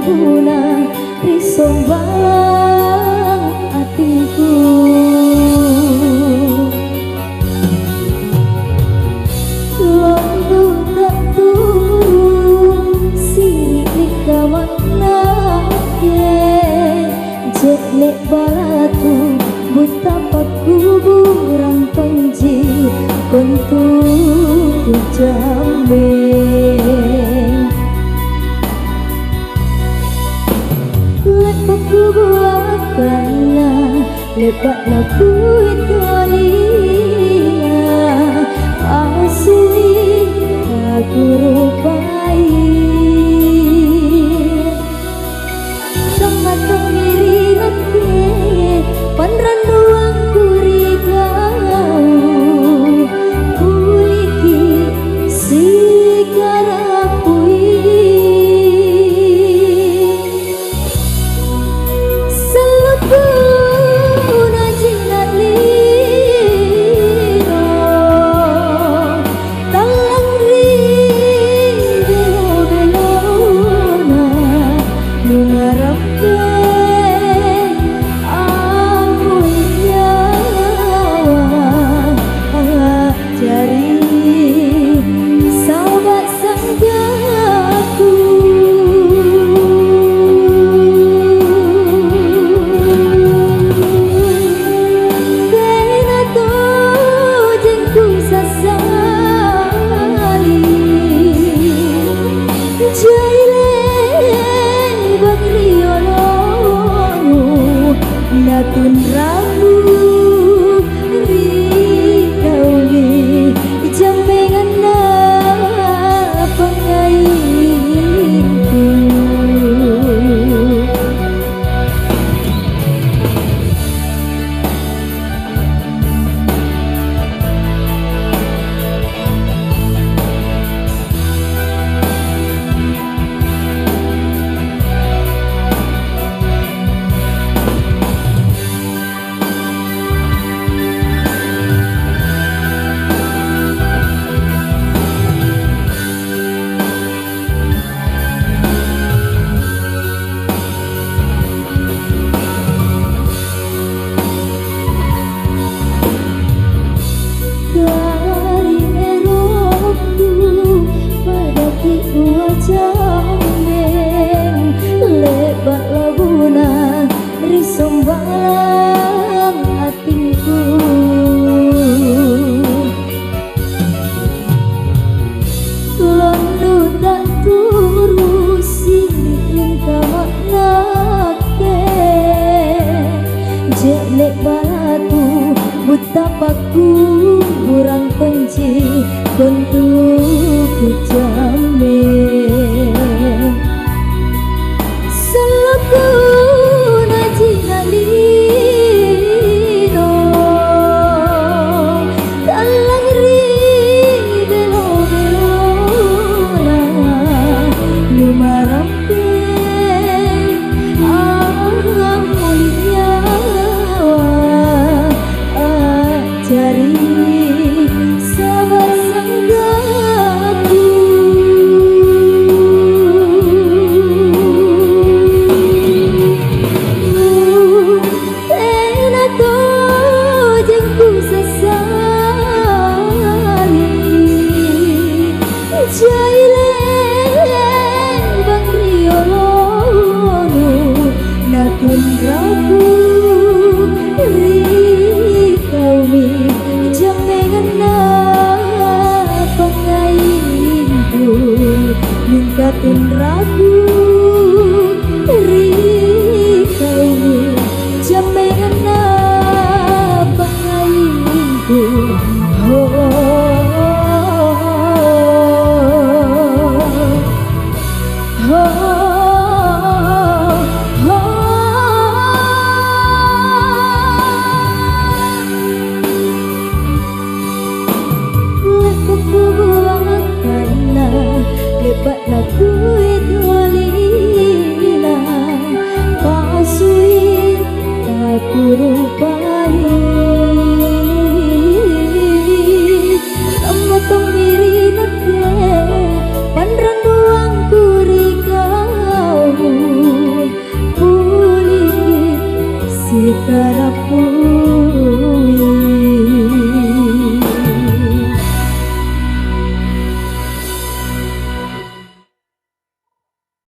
guna risombang hatiku. Londo tak turun sirik kawan nake jet nek balatu buta pakuburan tonji kontu jambe lepas kubuatkannya lepas laku itolia asli aku rupai sama tengiri nake panran doang kurigau kuliki si karapui selebuna jinat lino talang rindu belona mengarapkan amunya jari sahabat sanggaku. Kena to jengku sasali jaile bagriolono natun ramu rikauli jambengan na pangainku. karepku